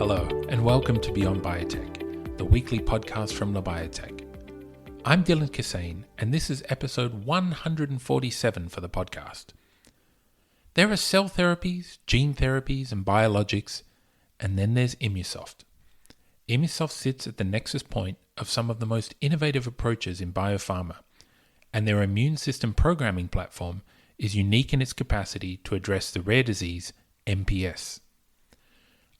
Hello, and welcome to Beyond Biotech, the weekly podcast from Labiotech. I'm Dylan Kassane, and this is episode 147 for the podcast. There are cell therapies, gene therapies, and biologics, and then there's Immusoft. Immusoft sits at the nexus point of some of the most innovative approaches in biopharma, and their immune system programming platform is unique in its capacity to address the rare disease MPS.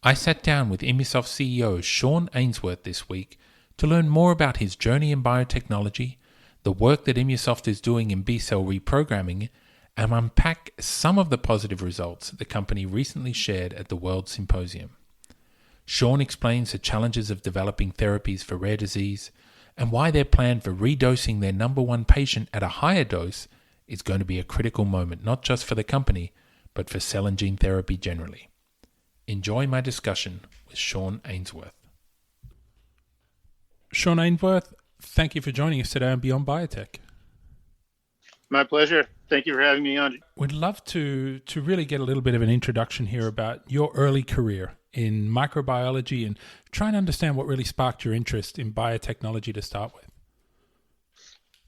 I sat down with Immusoft CEO Sean Ainsworth this week to learn more about his journey in biotechnology, the work that Immusoft is doing in B-cell reprogramming, and unpack some of the positive results the company recently shared at the WORLD Symposium. Sean explains the challenges of developing therapies for rare disease and why their plan for redosing their number one patient at a higher dose is going to be a critical moment, not just for the company, but for cell and gene therapy generally. Enjoy my discussion with Sean Ainsworth. Sean Ainsworth, thank you for joining us today on Beyond Biotech. My pleasure. Thank you for having me on. We'd love to really get a little bit of an introduction here about your early career in microbiology and try and understand what really sparked your interest in biotechnology to start with.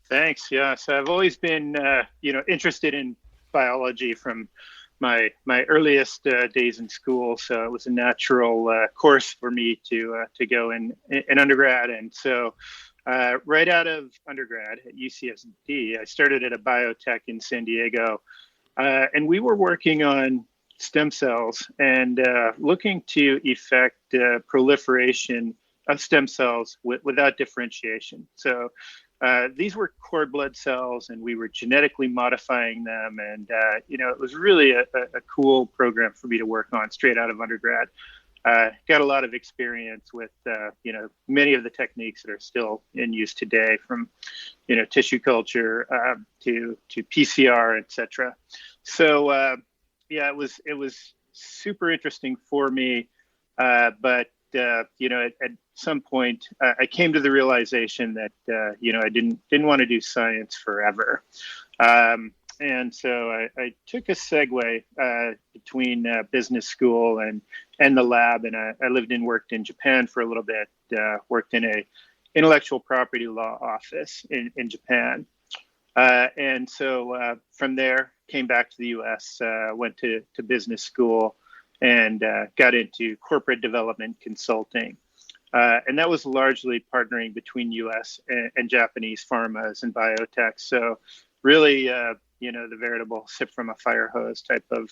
Thanks. Yeah, so I've always been, interested in biology from my earliest days in school. So it was a natural course for me to go in undergrad. And so right out of undergrad at UCSD, I started at a biotech in San Diego. And we were working on stem cells and looking to effect proliferation of stem cells without differentiation. So these were cord blood cells, and we were genetically modifying them. And, it was really a cool program for me to work on straight out of undergrad. Got a lot of experience with, many of the techniques that are still in use today, from, tissue culture to PCR, et cetera. So, it was super interesting for me. But at some point, I came to the realization that, I didn't want to do science forever. And so I took a segue between business school and the lab. And I lived and worked in Japan for a little bit, worked in a intellectual property law office in Japan. And so from there, came back to the U.S., went to business school, and got into corporate development consulting. And that was largely partnering between U.S. and Japanese pharmas and biotech. So really, the veritable sip from a fire hose type of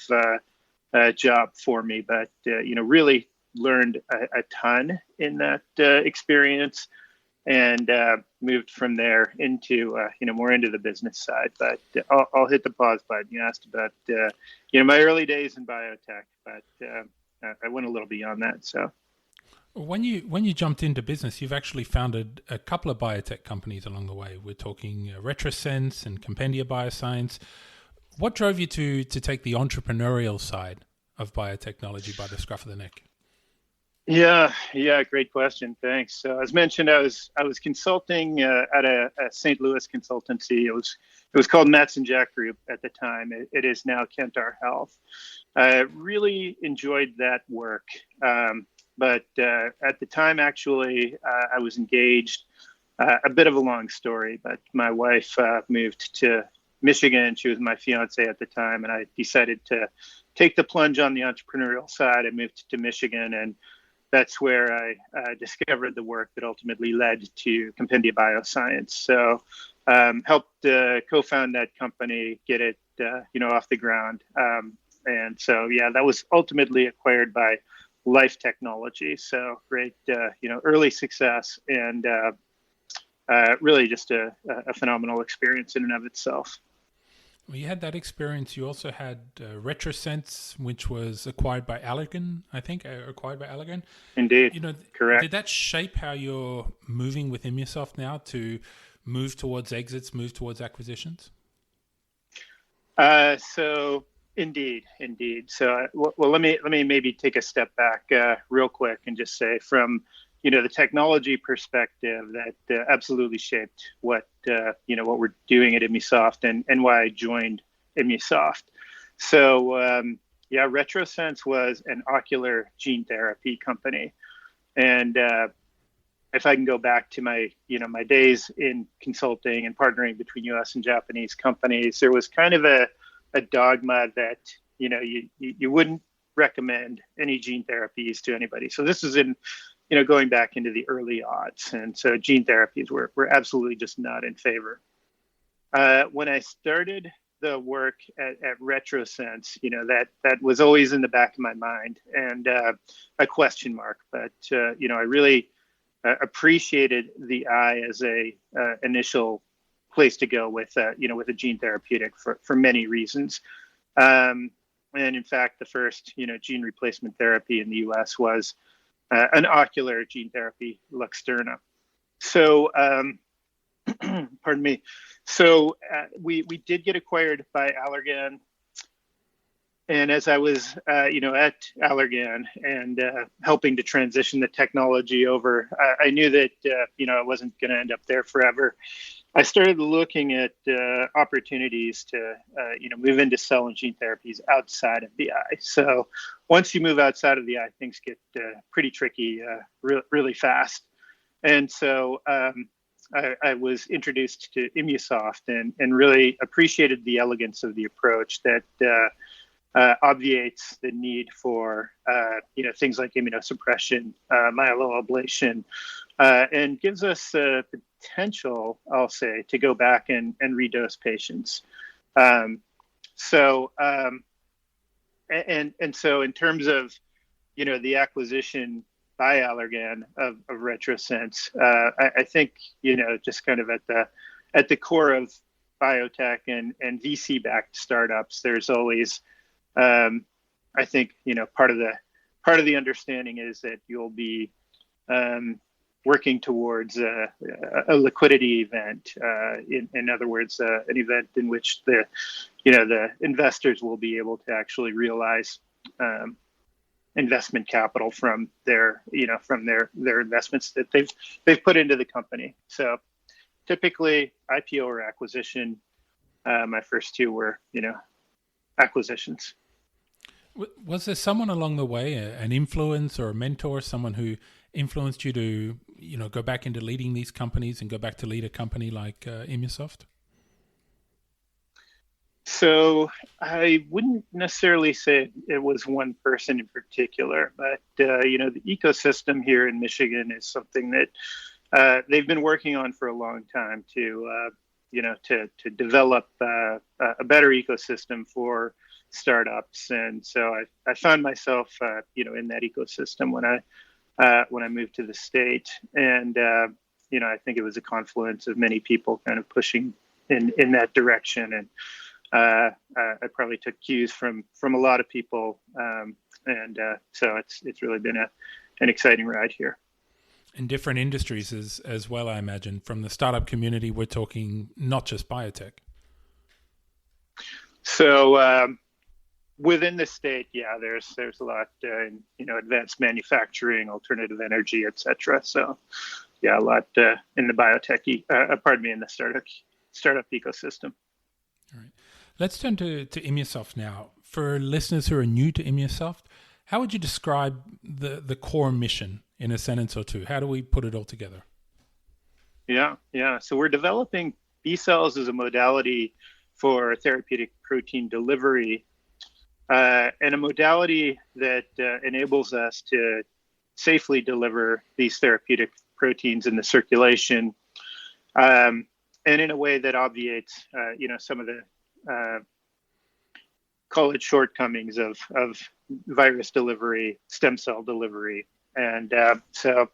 job for me. But, really learned a ton in that experience, and moved from there into, more into the business side. But I'll hit the pause button. You asked about, my early days in biotech, but I went a little beyond that. So when you jumped into business, you've actually founded a couple of biotech companies along the way. We're talking Retrosense and Compendia Bioscience. What drove you to take the entrepreneurial side of biotechnology by the scruff of the neck? Yeah, great question. Thanks. So as mentioned, I was consulting at a St. Louis consultancy. It was called Matz and Jack Group at the time. It is now Kentar Health. I really enjoyed that work. But at the time, actually, I was engaged. A bit of a long story, but my wife moved to Michigan. She was my fiance at the time, and I decided to take the plunge on the entrepreneurial side. I moved to Michigan, and that's where I discovered the work that ultimately led to Compendia Bioscience. So helped co-found that company, get it off the ground. And so, that was ultimately acquired by Life Technology. So great, early success, and really just a phenomenal experience in and of itself. Well, you had that experience. You also had Retrosense, which was acquired by Allergan, I think, Indeed. Correct. Did that shape how you're moving with Immusoft now to move towards exits, move towards acquisitions? So indeed. So, well, let me maybe take a step back real quick and just say, from the technology perspective, that absolutely shaped what we're doing at Immusoft and why I joined Immusoft. So Retrosense was an ocular gene therapy company. And if I can go back to my days in consulting and partnering between U.S. and Japanese companies, there was kind of a dogma that, you wouldn't recommend any gene therapies to anybody. So this is in, going back into the early aughts. And so gene therapies were absolutely just not in favor. When I started the work at Retrosense, that was always in the back of my mind and a question mark. But, I really appreciated the eye as a initial place to go with, with a gene therapeutic for many reasons. And in fact, the first, gene replacement therapy in the U.S. was an ocular gene therapy, Luxturna. So, pardon me. So we did get acquired by Allergan. And as I was, at Allergan and helping to transition the technology over, I knew that, I wasn't going to end up there forever. I started looking at opportunities to, move into cell and gene therapies outside of the eye. So once you move outside of the eye, things get pretty tricky really fast. And so I was introduced to Immusoft and really appreciated the elegance of the approach that obviates the need for things like immunosuppression, myeloablation, and gives us the potential, I'll say, to go back and redose patients. So in terms of the acquisition by Allergan of Retrosense, I think just kind of at the core of biotech and VC-backed startups, there's always I think part of the understanding is that you'll be working towards a liquidity event. In other words, an event in which the investors will be able to actually realize investment capital from their investments that they've put into the company. So typically IPO or acquisition. My first two were acquisitions. Was there someone along the way, an influence or a mentor, someone who influenced you to, go back into leading these companies and go back to lead a company like Immusoft? So I wouldn't necessarily say it was one person in particular, but the ecosystem here in Michigan is something that they've been working on for a long time to develop a better ecosystem for startups. And so I found myself, in that ecosystem when I moved to the state. And, I think it was a confluence of many people kind of pushing in that direction. And I probably took cues from a lot of people. So it's really been an exciting ride here. In different industries as well, I imagine. From the startup community, we're talking not just biotech. So within the state, there's a lot in advanced manufacturing, alternative energy, et cetera. So a lot in the biotech, in the startup ecosystem. All right, let's turn to Immusoft now. For listeners who are new to Immusoft, how would you describe the core mission in a sentence or two? How do we put it all together? Yeah. So we're developing B cells as a modality for therapeutic protein delivery, and a modality that enables us to safely deliver these therapeutic proteins in the circulation, and in a way that obviates, some of the call it shortcomings of virus delivery, stem cell delivery. And so,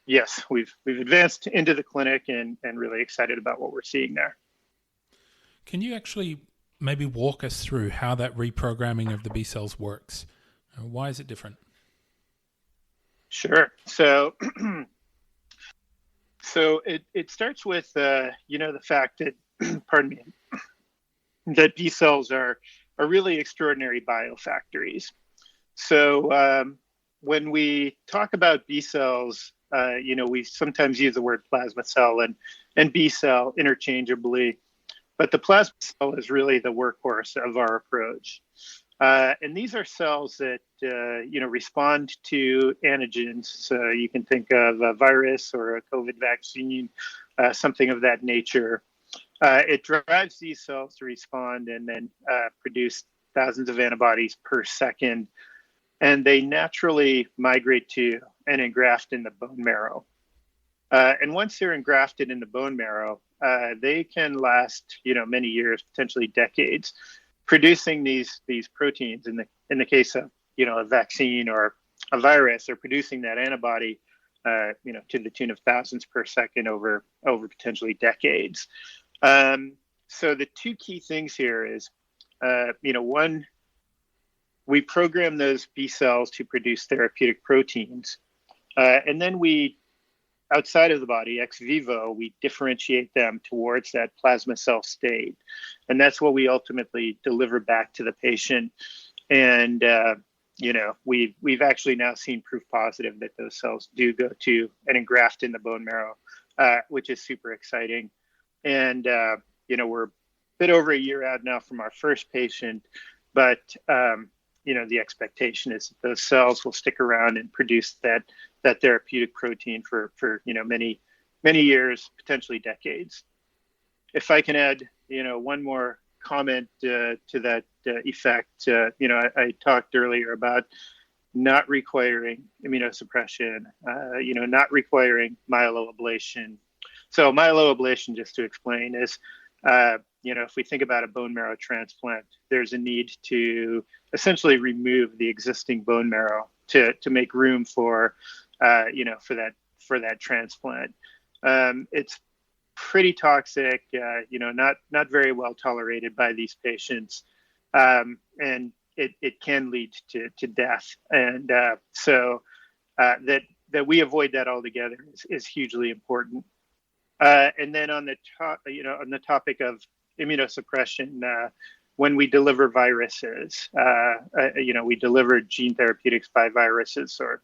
yes, we've advanced into the clinic and really excited about what we're seeing there. Can you actually maybe walk us through how that reprogramming of the B cells works? Why is it different? Sure. So, it starts with the fact that, pardon me, that B cells are really extraordinary biofactories. So when we talk about B cells, we sometimes use the word plasma cell and B cell interchangeably, but the plasma cell is really the workhorse of our approach. And these are cells that respond to antigens. So you can think of a virus or a COVID vaccine, something of that nature. It drives these cells to respond and then produce thousands of antibodies per second. And they naturally migrate to and engraft in the bone marrow. And once they're engrafted in the bone marrow, they can last, many years, potentially decades, producing these proteins. In the case of, a vaccine or a virus, they're producing that antibody, to the tune of thousands per second over potentially decades. So the two key things here is, one, we program those B cells to produce therapeutic proteins, and then outside of the body, ex vivo, we differentiate them towards that plasma cell state. And that's what we ultimately deliver back to the patient. And, we've actually now seen proof positive that those cells do go to and engraft in the bone marrow, which is super exciting. And, we're a bit over a year out now from our first patient, but, the expectation is that those cells will stick around and produce that therapeutic protein for many, many years, potentially decades. If I can add, one more comment to that effect, I talked earlier about not requiring immunosuppression, not requiring myeloablation. So myeloablation, just to explain, is if we think about a bone marrow transplant, there's a need to essentially remove the existing bone marrow to make room for for that transplant. It's pretty toxic, not very well tolerated by these patients, and it can lead to death. And so that we avoid that altogether is hugely important. And then on the topic of immunosuppression, when we deliver viruses, we deliver gene therapeutics by viruses, or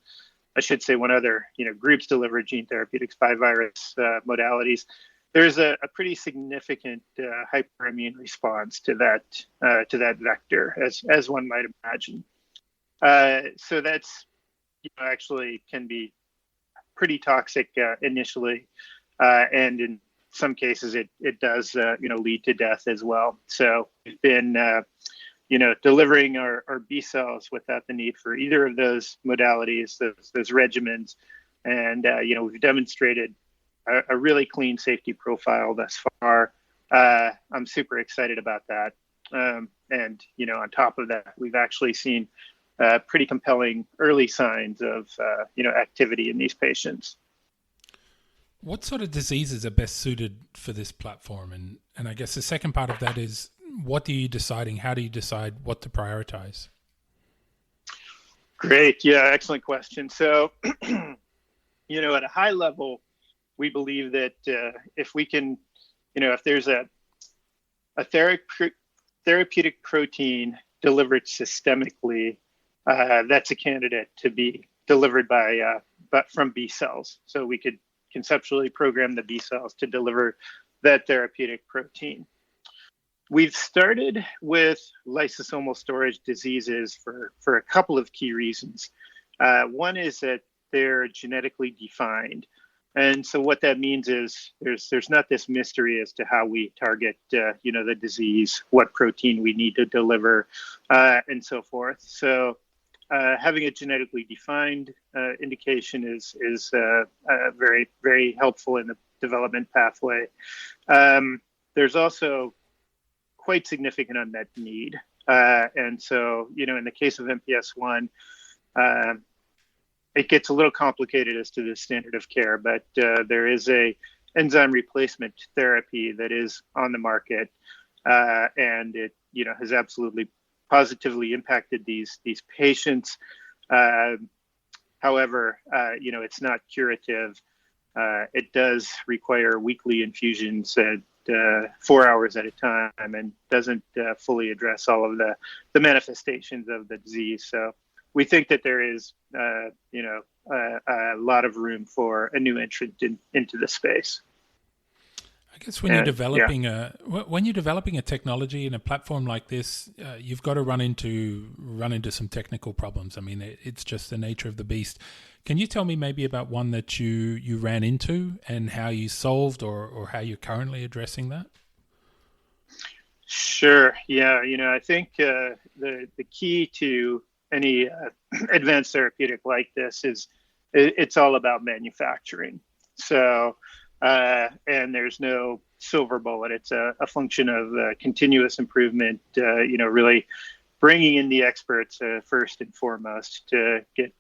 I should say when other groups deliver gene therapeutics by virus modalities, there's a pretty significant hyperimmune response to that vector, as one might imagine. So that's actually can be pretty toxic initially, and in some cases it does lead to death as well. So we've been delivering our B cells without the need for either of those modalities, those regimens, and we've demonstrated a really clean safety profile thus far. I'm super excited about that, and on top of that, we've actually seen pretty compelling early signs of activity in these patients. What sort of diseases are best suited for this platform? And I guess the second part of that is, what are you deciding? How do you decide what to prioritize? Great. Yeah, excellent question. So, at a high level, we believe that if we can, if there's a therapeutic protein delivered systemically, that's a candidate to be delivered from B cells. So we could conceptually program the B cells to deliver that therapeutic protein. We've started with lysosomal storage diseases for a couple of key reasons. One is that they're genetically defined. And so what that means is there's not this mystery as to how we target, the disease, what protein we need to deliver, and so forth. So having a genetically defined indication is very, very helpful in the development pathway. There's also quite significant unmet need. And so, in the case of MPS I, it gets a little complicated as to the standard of care, but there is a enzyme replacement therapy that is on the market, and it has absolutely positively impacted these patients. However, it's not curative. It does require weekly infusions at 4 hours at a time, and doesn't fully address all of the manifestations of the disease. So we think that there is, a lot of room for a new entrant into the space. I guess when you're developing a technology and a platform like this, you've got to run into some technical problems. I mean, it's just the nature of the beast. Can you tell me maybe about one that you ran into and how you solved or how you're currently addressing that? Sure. Yeah. I think the key to any advanced therapeutic like this is it's all about manufacturing. So, and there's no silver bullet. It's a function of continuous improvement, really bringing in the experts first and foremost to get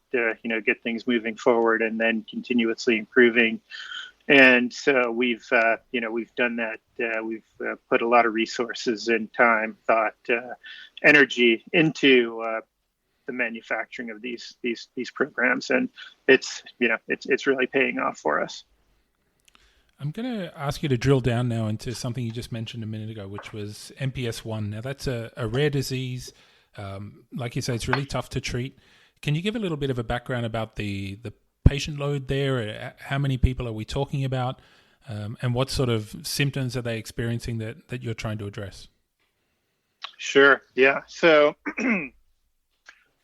things moving forward, and then continuously improving. And so we've done that. We've put a lot of resources and time, thought, energy into the manufacturing of these programs, and it's really paying off for us. I'm going to ask you to drill down now into something you just mentioned a minute ago, which was MPS I. Now, that's a rare disease. Like you say, it's really tough to treat. Can you give a little bit of a background about the patient load there? How many people are we talking about? And what sort of symptoms are they experiencing that you're trying to address? Sure. Yeah. So,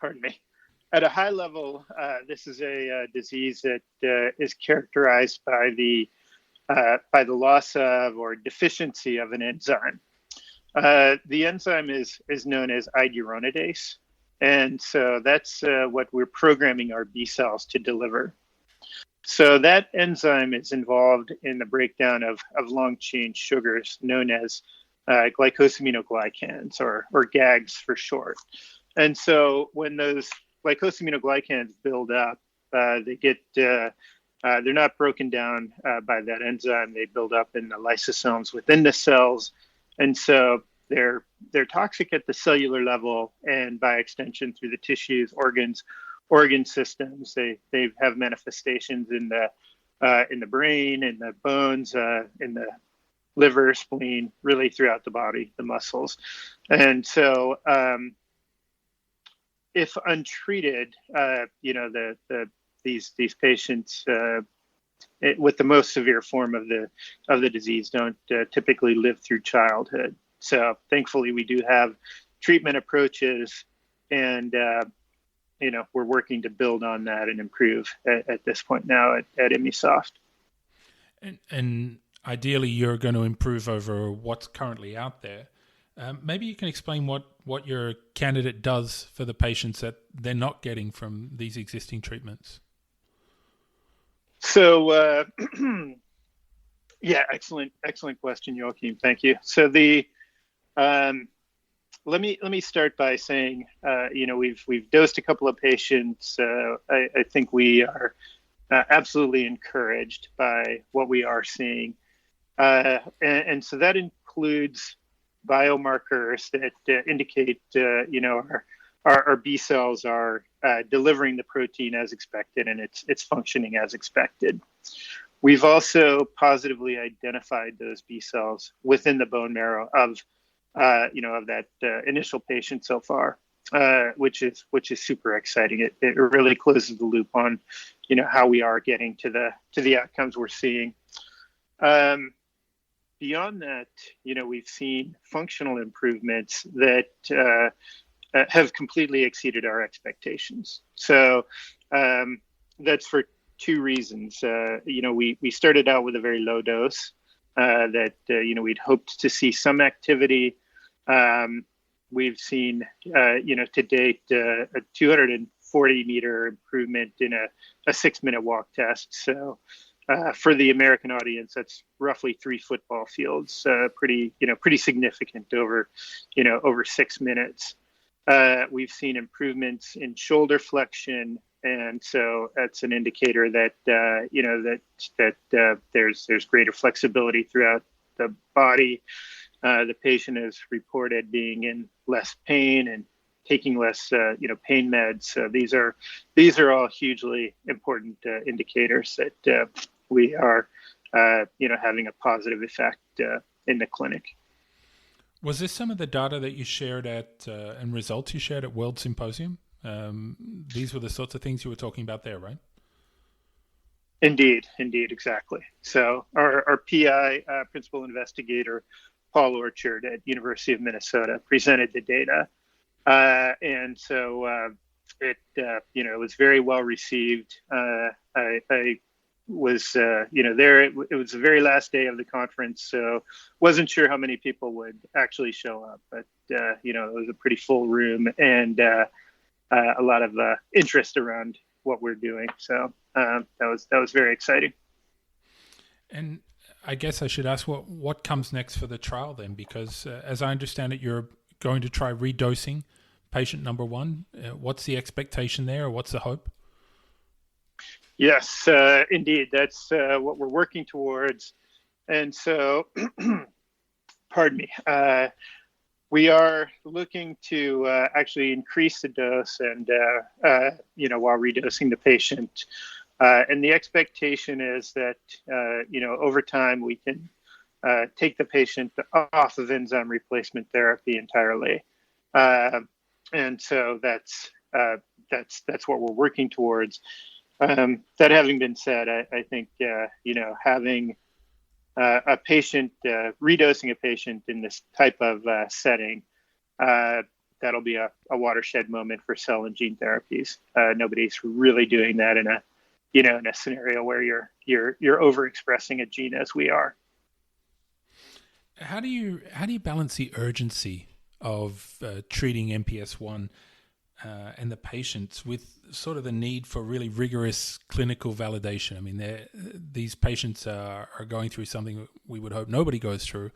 pardon me. At a high level, this is a disease that is characterized by the loss of or deficiency of an enzyme. The enzyme is known as iduronidase, and so that's what we're programming our B cells to deliver. So that enzyme is involved in the breakdown of long-chain sugars known as glycosaminoglycans, or GAGs for short. And so when those glycosaminoglycans build up, they're not broken down by that enzyme. They build up in the lysosomes within the cells, and so they're toxic at the cellular level, and by extension through the tissues, organ systems. They have manifestations in the brain, in the bones, in the liver, spleen, really throughout the body, the muscles. And so if untreated, these patients with the most severe form of the disease don't typically live through childhood. So thankfully, we do have treatment approaches, and we're working to build on that and improve at this point now at Immusoft. And ideally, you're going to improve over what's currently out there. Maybe you can explain what your candidate does for the patients that they're not getting from these existing treatments. So, yeah, excellent question, Joachim. Thank you. So let me start by saying, we've dosed a couple of patients. I think we are absolutely encouraged by what we are seeing, and so that includes biomarkers that indicate, our B cells are delivering the protein as expected, and it's functioning as expected. We've also positively identified those B cells within the bone marrow of that initial patient so far, which is super exciting. It really closes the loop on, how we are getting to the outcomes we're seeing. Beyond that, we've seen functional improvements that have completely exceeded our expectations. So that's for two reasons. We started out with a very low dose that we'd hoped to see some activity. We've seen to date a 240 meter improvement in a 6-minute walk test. So for the American audience, that's roughly 3 football fields. Pretty significant over 6 minutes. We've seen improvements in shoulder flexion, and so that's an indicator that there's greater flexibility throughout the body. The patient is reported being in less pain and taking less pain meds. So these are all hugely important indicators that we are having a positive effect in the clinic. Was this some of the data that you shared and results you shared at WORLD Symposium? These were the sorts of things you were talking about there, right? Indeed, exactly. So our PI, principal investigator, Paul Orchard at University of Minnesota, presented the data, and so it was very well received. I was there. It was the very last day of the conference, so wasn't sure how many people would actually show up, but it was a pretty full room and a lot of interest around what we're doing. So that was very exciting. And I guess I should ask what comes next for the trial then, because as I understand it, you're going to try redosing patient number one. What's the expectation there, or what's the hope? Yes, indeed. That's what we're working towards. And so, pardon me, we are looking to actually increase the dose and, while redosing the patient. And the expectation is that, over time we can take the patient off of enzyme replacement therapy entirely. And so that's what we're working towards. That having been said, I think, having a patient, redosing a patient in this type of setting, that'll be a watershed moment for cell and gene therapies. Nobody's really doing that in a scenario where you're overexpressing a gene as we are. How do you balance the urgency of treating MPS I and the patients with sort of the need for really rigorous clinical validation? I mean, these patients are going through something we would hope nobody goes through,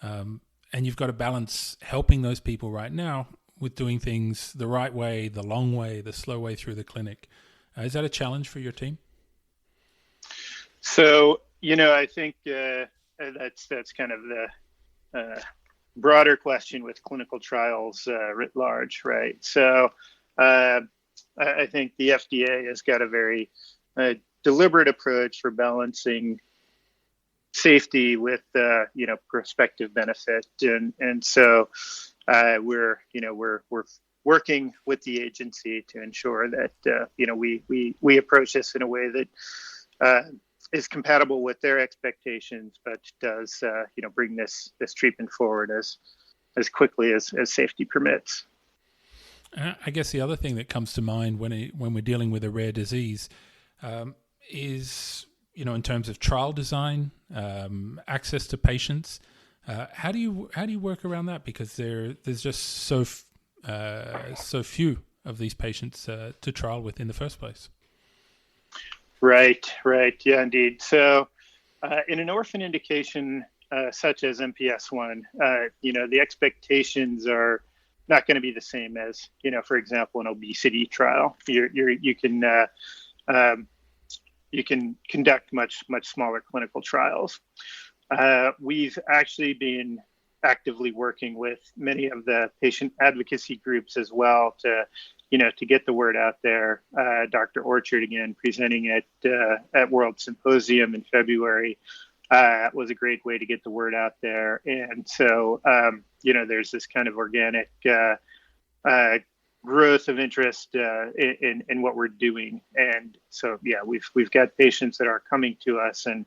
and you've got to balance helping those people right now with doing things the right way, the long way, the slow way through the clinic. Is that a challenge for your team? So, I think that's kind of the broader question with clinical trials writ large, right? So I think the FDA has got a very deliberate approach for balancing safety with prospective benefit, and so we're working with the agency to ensure that we approach this in a way that is compatible with their expectations, but does bring this treatment forward as quickly as safety permits. I guess the other thing that comes to mind when we're dealing with a rare disease is in terms of trial design, access to patients. How do you work around that? Because there's just so few of these patients to trial with in the first place. Right. Yeah, indeed. So in an orphan indication such as MPS I, the expectations are not going to be the same as, for example, an obesity trial. You can conduct much smaller clinical trials. We've actually been actively working with many of the patient advocacy groups as well to get the word out there. Dr. Orchard, again, presenting at WORLD Symposium in February, was a great way to get the word out there. And so, there's this kind of organic growth of interest in what we're doing. And so, yeah, we've got patients that are coming to us and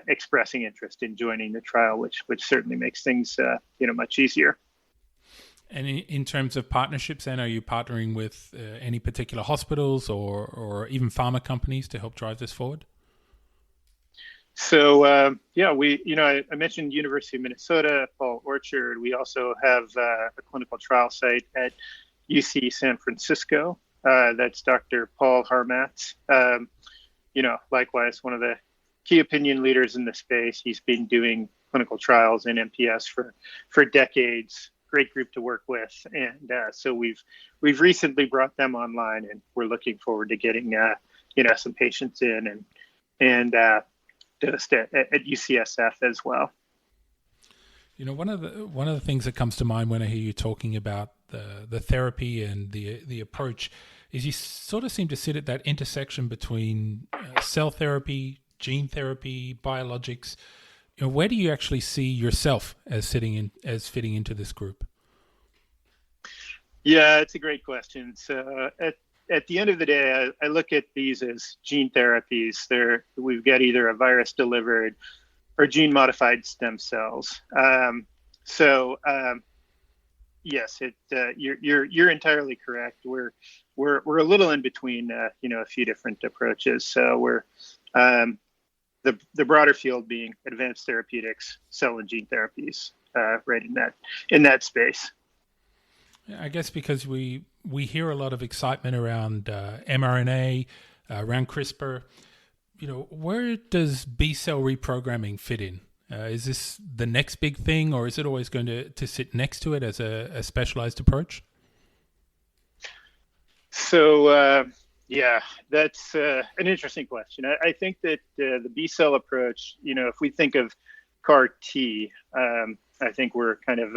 expressing interest in joining the trial, which certainly makes things much easier. And in terms of partnerships, then, are you partnering with any particular hospitals or even pharma companies to help drive this forward? So, I mentioned University of Minnesota, Paul Orchard. We also have a clinical trial site at UC San Francisco. That's Dr. Paul Harmatz. Likewise, one of the key opinion leaders in the space. He's been doing clinical trials in MPS for decades. Great group to work with, and so we've recently brought them online, and we're looking forward to getting some patients in and dosed at UCSF as well. One of the things that comes to mind when I hear you talking about the therapy and the approach is you sort of seem to sit at that intersection between cell therapy, gene therapy, biologics. Where do you actually see yourself as fitting into this group? Yeah, it's a great question. So at the end of the day, I look at these as gene therapies. We've got either a virus delivered or gene modified stem cells. Yes, you're entirely correct. We're a little in between, a few different approaches. So we're the broader field being advanced therapeutics, cell and gene therapies, right in that space. I guess because we hear a lot of excitement around mRNA, around CRISPR. Where does B cell reprogramming fit in? Is this the next big thing, or is it always going to sit next to it as a specialized approach? So, that's an interesting question. I think that the B cell approach, if we think of CAR T, I think we're kind of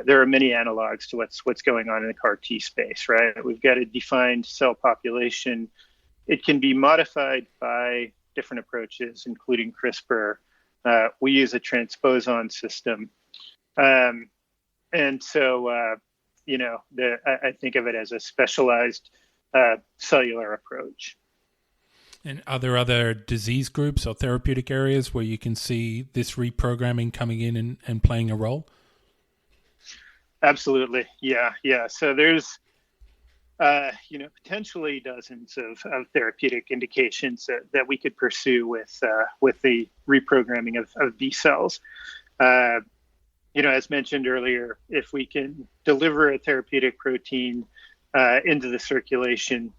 there are many analogs to what's going on in the CAR T space, right? We've got a defined cell population. It can be modified by different approaches, including CRISPR. We use a transposon system. And so, I think of it as a specialized cellular approach. And are there other disease groups or therapeutic areas where you can see this reprogramming coming in and playing a role? Absolutely. Yeah. So there's, potentially dozens of therapeutic indications that we could pursue with the reprogramming of B cells. As mentioned earlier, if we can deliver a therapeutic protein into the circulation,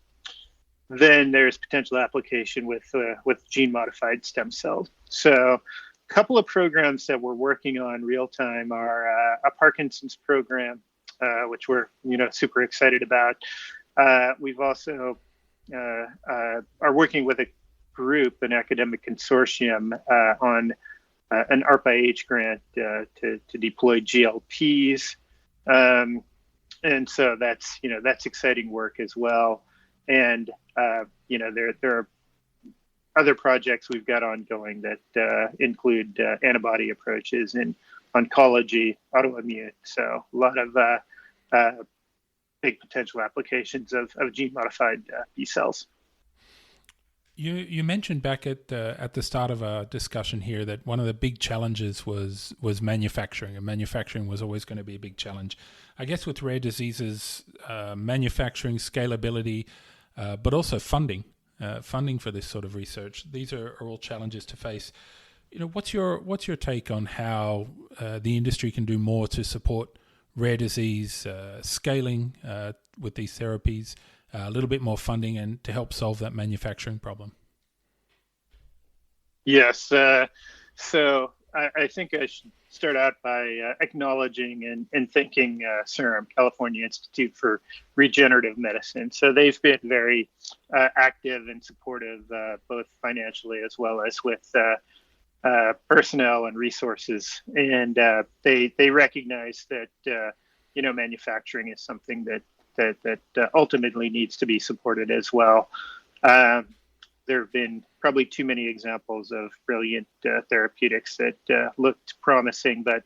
then there's potential application with gene modified stem cells. So a couple of programs that we're working on real time are a Parkinson's program, which we're super excited about. We've also are working with a group, an academic consortium, on an ARPA-H grant to deploy GLPs, and so that's exciting work as well. And there are other projects we've got ongoing that include antibody approaches in oncology, autoimmune. So a lot of big potential applications of gene modified B cells. You mentioned back at the start of our discussion here that one of the big challenges was manufacturing, and manufacturing was always going to be a big challenge. I guess with rare diseases, manufacturing, scalability, but also funding for this sort of research. These are all challenges to face. What's your take on how the industry can do more to support rare disease scaling with these therapies? A little bit more funding and to help solve that manufacturing problem. Yes. So I think I should start out by acknowledging and thanking CIRM, California Institute for Regenerative Medicine. So they've been very active and supportive, both financially as well as with personnel and resources. And they recognize that manufacturing is something that ultimately needs to be supported as well. There have been probably too many examples of brilliant therapeutics that looked promising, but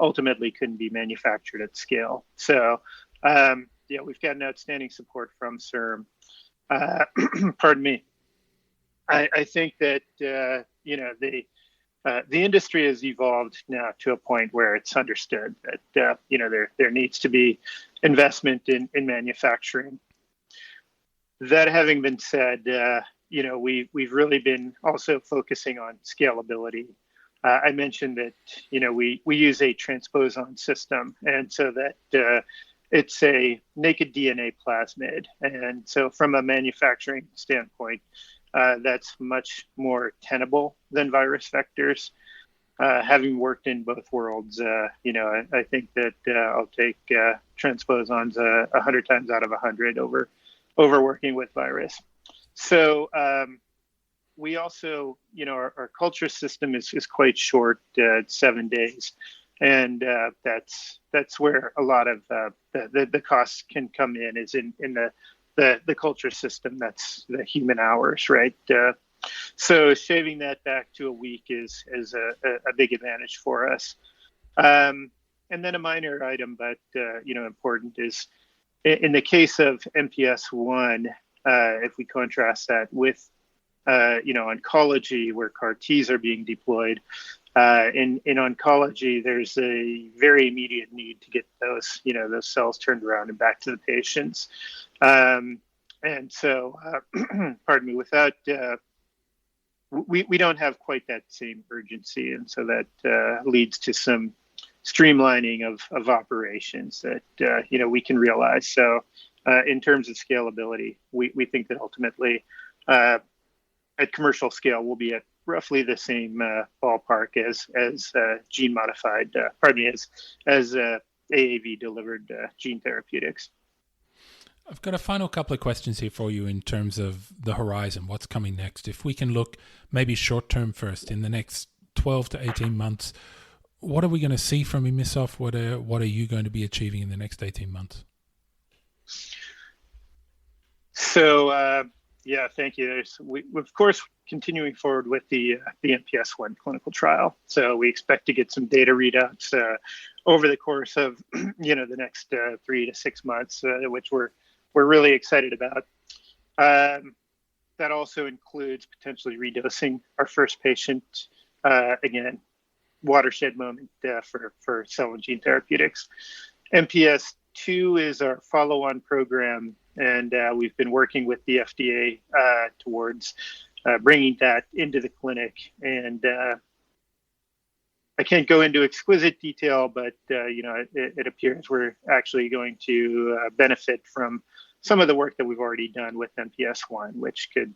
ultimately couldn't be manufactured at scale. So, we've got an outstanding support from CIRM. Pardon me. I think that the industry has evolved now to a point where it's understood that there needs to be investment in manufacturing. That having been said, we've really been also focusing on scalability. I mentioned that we use a transposon system, and so that it's a naked DNA plasmid, and so from a manufacturing standpoint, that's much more tenable than virus vectors. Having worked in both worlds, I think that I'll take transposons 100 times out of 100 over working with virus. So we also, our culture system is quite short, 7 days, and that's where a lot of the costs can come in, is in the culture system. That's the human hours, right? So shaving that back to a week is a big advantage for us. And then a minor item, but important, is in the case of MPS I, if we contrast that with oncology, where CAR Ts are being deployed, in oncology, there's a very immediate need to get those cells turned around and back to the patients. And so, pardon me, without we don't have quite that same urgency, and so that leads to some streamlining of operations that we can realize. So, in terms of scalability, we think that ultimately, at commercial scale, we'll be at roughly the same ballpark as gene modified, as AAV delivered gene therapeutics. I've got a final couple of questions here for you in terms of the horizon, what's coming next. If we can look maybe short term first, in the next 12 to 18 months, what are we going to see from Immusoft? What are you going to be achieving in the next 18 months? So, thank you. We of course, continuing forward with the MPS I clinical trial. So we expect to get some data readouts over the course of the next 3 to 6 months, which we're really excited about. That also includes potentially redosing our first patient. Again, watershed moment for cell and gene therapeutics. MPS II is our follow-on program, and we've been working with the FDA towards bringing that into the clinic. And I can't go into exquisite detail, but it appears we're actually going to benefit from some of the work that we've already done with MPS I, which could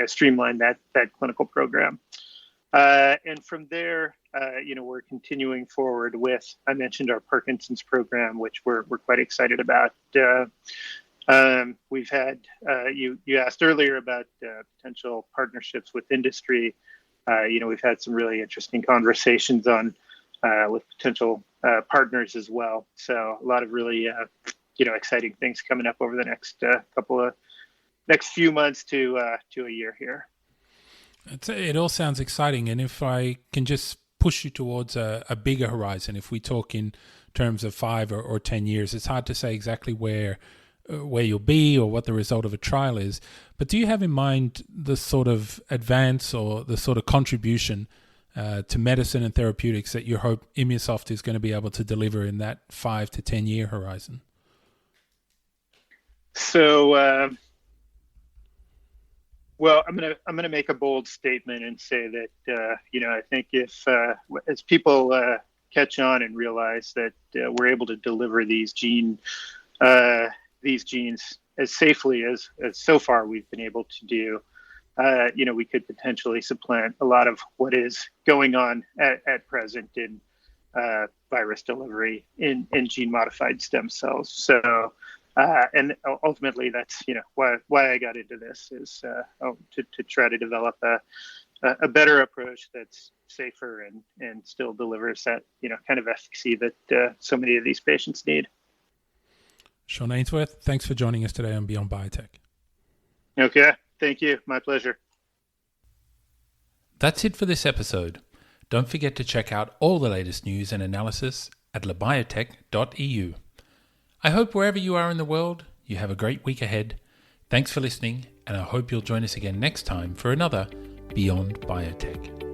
streamline that clinical program. And from there, we're continuing forward with, I mentioned our Parkinson's program, which we're quite excited about. We've had, you asked earlier about potential partnerships with industry. We've had some really interesting conversations with potential partners as well. So a lot of really, exciting things coming up over the next next few months to a year here. It all sounds exciting, and if I can just push you towards a bigger horizon, if we talk in terms of 5 or 10 years, it's hard to say exactly where you'll be or what the result of a trial is. But do you have in mind the sort of advance or the sort of contribution to medicine and therapeutics that you hope Immusoft is going to be able to deliver in that 5 to 10 year horizon? So, well, I'm gonna make a bold statement and say that I think if as people catch on and realize that we're able to deliver these genes as safely as so far we've been able to do, we could potentially supplant a lot of what is going on at present in virus delivery in gene modified stem cells. So. And ultimately, that's why I got into this is to try to develop a better approach that's safer and still delivers that kind of efficacy that so many of these patients need. Sean Ainsworth, thanks for joining us today on Beyond Biotech. Okay, thank you. My pleasure. That's it for this episode. Don't forget to check out all the latest news and analysis at Labiotech.eu. I hope wherever you are in the world, you have a great week ahead. Thanks for listening, and I hope you'll join us again next time for another Beyond Biotech.